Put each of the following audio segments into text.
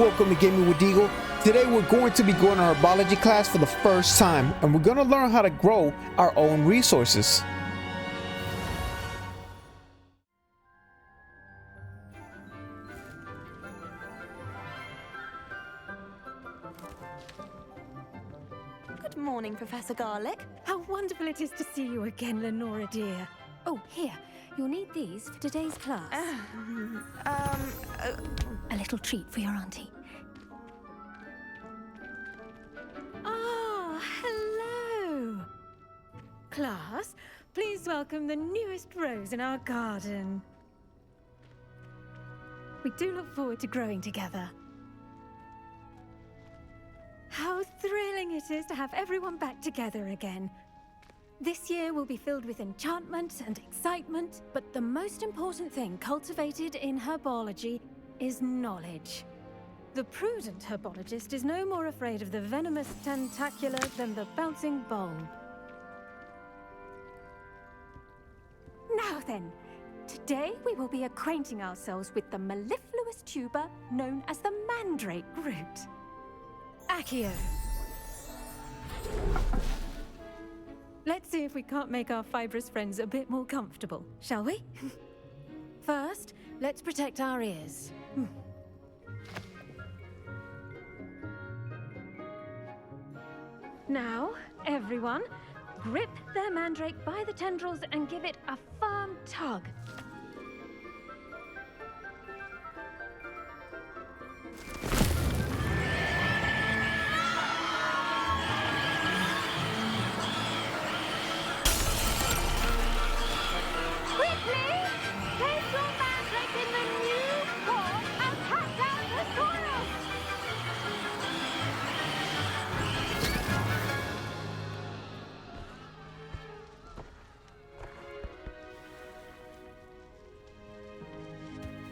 Welcome to Gaming with Deagle. Today we're going to be going to Herbology class for the first time, and we're going to learn how to grow our own resources. Good morning, Professor Garlic. How wonderful it is to see you again, Lenora dear. Oh, here, you'll need these for today's class. A little treat for your auntie. Ah, hello. Class, please welcome the newest rose in our garden. We do look forward to growing together. How thrilling it is to have everyone back together again. This year will be filled with enchantment and excitement, but the most important thing cultivated in herbology is knowledge. The prudent herbologist is no more afraid of the venomous tentacular than the bouncing bulb. Now then, today we will be acquainting ourselves with the mellifluous tuber known as the mandrake root. Accio. Let's see if we can't make our fibrous friends a bit more comfortable, shall we? First, let's protect our ears. Now, everyone, grip their mandrake by the tendrils and give it a firm tug.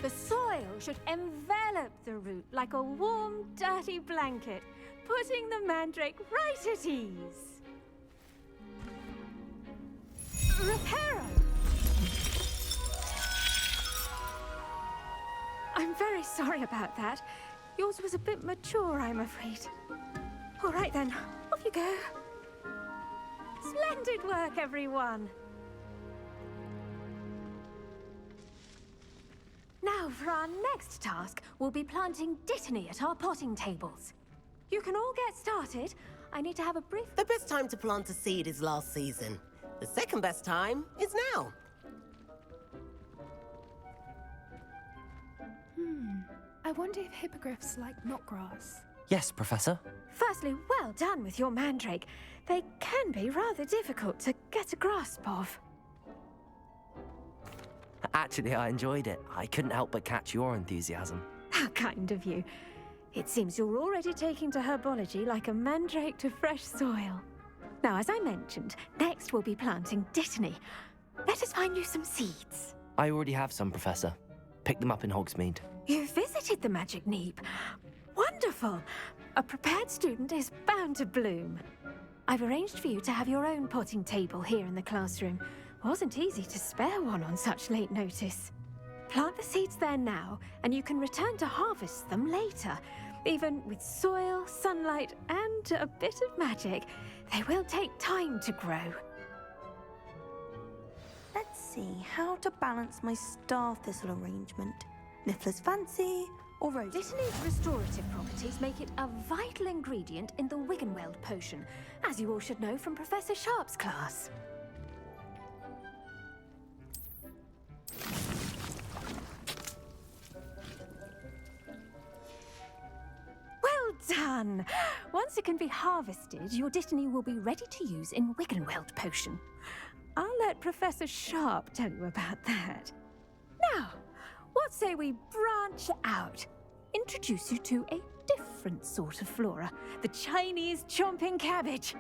The soil should envelop the root like a warm, dirty blanket, putting the mandrake right at ease. Reparo! I'm very sorry about that. Yours was a bit mature, I'm afraid. All right then, off you go. Splendid work, everyone. Now, for our next task, we'll be planting dittany at our potting tables. You can all get started. I need to have a brief... The best time to plant a seed is last season. The second best time is now. I wonder if hippogriffs like knotgrass. Yes, Professor. Firstly, well done with your mandrake. They can be rather difficult to get a grasp of. Actually, I enjoyed it. I couldn't help but catch your enthusiasm. How kind of you. It seems you're already taking to herbology like a mandrake to fresh soil. Now, as I mentioned, next we'll be planting dittany. Let us find you some seeds. I already have some, Professor. Picked them up in Hogsmeade. You visited the Magic Neep. Wonderful! A prepared student is bound to bloom. I've arranged for you to have your own potting table here in the classroom. Wasn't easy to spare one on such late notice. Plant the seeds there now, and you can return to harvest them later. Even with soil, sunlight, and a bit of magic, they will take time to grow. Let's see how to balance my star thistle arrangement. Niffler's fancy or rose? Dittany's restorative properties make it a vital ingredient in the Wiggenweld potion, as you all should know from Professor Sharp's class. Well done! Once it can be harvested, your dittany will be ready to use in Wiggenweld potion. I'll let Professor Sharp tell you about that. Now, what say we branch out? Introduce you to a different sort of flora, the Chinese chomping cabbage.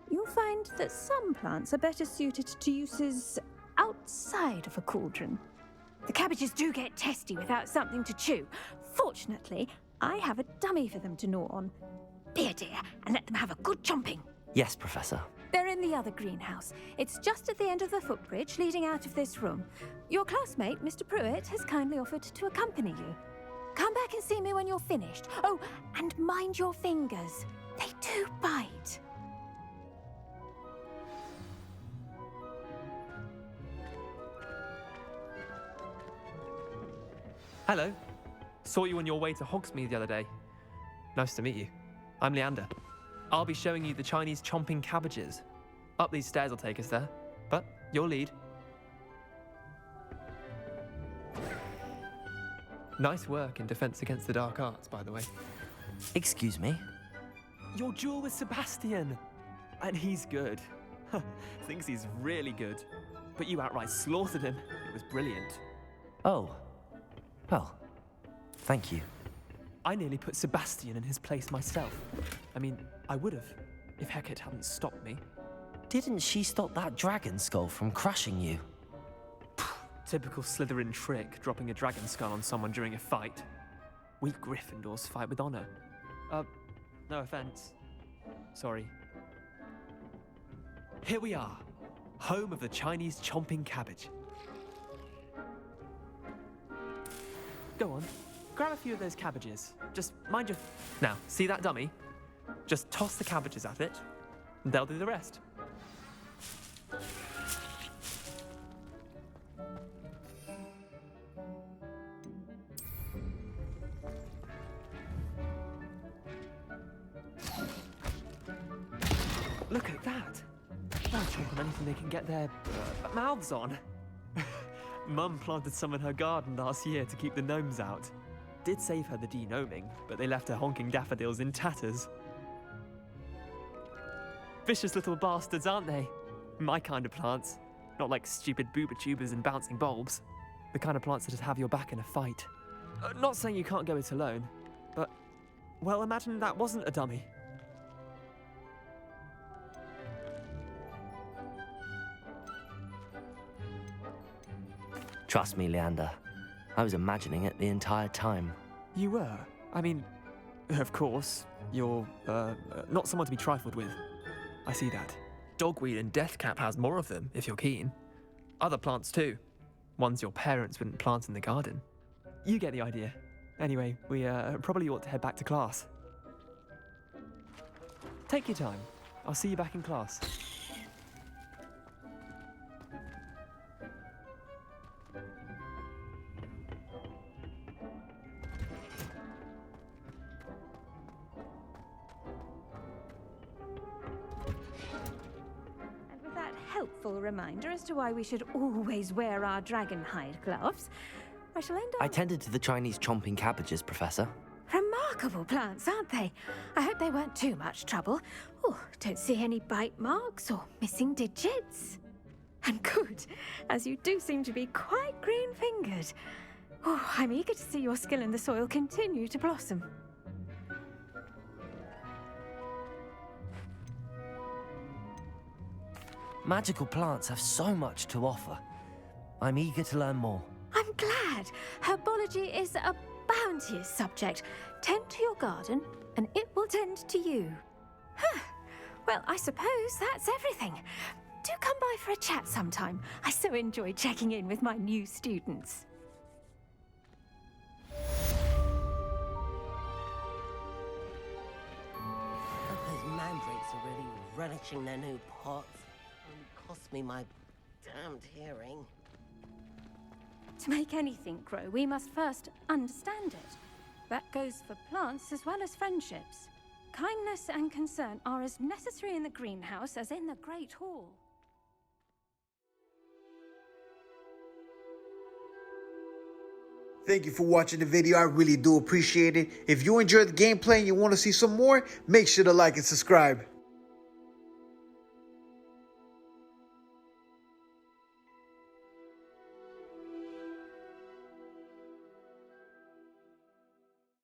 You'll find that some plants are better suited to uses outside of a cauldron. The cabbages do get testy without something to chew. Fortunately, I have a dummy for them to gnaw on. Here, dear, and let them have a good chomping. Yes, Professor. They're in the other greenhouse. It's just at the end of the footbridge leading out of this room. Your classmate, Mr. Pruitt, has kindly offered to accompany you. Come back and see me when you're finished. Oh, and mind your fingers. They do bite. Hello. Saw you on your way to Hogsmeade the other day. Nice to meet you. I'm Leander. I'll be showing you the Chinese chomping cabbages. Up these stairs will take us there, but you'll lead. Nice work in Defense Against the Dark Arts, by the way. Excuse me? Your duel with Sebastian! And he's good. Thinks he's really good. But you outright slaughtered him. It was brilliant. Oh. Well, thank you. I nearly put Sebastian in his place myself. I mean, I would have, if Hecate hadn't stopped me. Didn't she stop that dragon skull from crushing you? Typical Slytherin trick, dropping a dragon skull on someone during a fight. We Gryffindors fight with honor. No offense. Sorry. Here we are, home of the Chinese chomping cabbage. Go on, grab a few of those cabbages. Just mind your... Now, see that dummy? Just toss the cabbages at it, and they'll do the rest. Look at that! They'll chomp on anything they can get their mouths on. Mum planted some in her garden last year to keep the gnomes out. Did save her the de-gnoming, but they left her honking daffodils in tatters. Vicious little bastards, aren't they? My kind of plants. Not like stupid booba tubers and bouncing bulbs. The kind of plants that'd have your back in a fight. Not saying you can't go it alone, but... Well, imagine that wasn't a dummy. Trust me, Leander. I was imagining it the entire time. You were? I mean, of course, you're, not someone to be trifled with. I see that. Dogweed and deathcap has more of them, if you're keen. Other plants too. Ones your parents wouldn't plant in the garden. You get the idea. Anyway, we, probably ought to head back to class. Take your time. I'll see you back in class. Helpful reminder as to why we should always wear our dragon hide gloves. I shall end up... I tended to the Chinese chomping cabbages, Professor. Remarkable plants, aren't they? I hope they weren't too much trouble. Oh, don't see any bite marks or missing digits. And good, as you do seem to be quite green-fingered. Oh, I'm eager to see your skill in the soil continue to blossom. Magical plants have so much to offer. I'm eager to learn more. I'm glad. Herbology is a bounteous subject. Tend to your garden, and it will tend to you. Well, I suppose that's everything. Do come by for a chat sometime. I so enjoy checking in with my new students. Those mandrakes are really relishing their new pots. Only cost me my damned hearing. To make anything grow, we must first understand it. That goes for plants as well as friendships. Kindness and concern are as necessary in the greenhouse as in the Great Hall. Thank you for watching the video. I really do appreciate it. If you enjoyed the gameplay and you want to see some more, make sure to like and subscribe.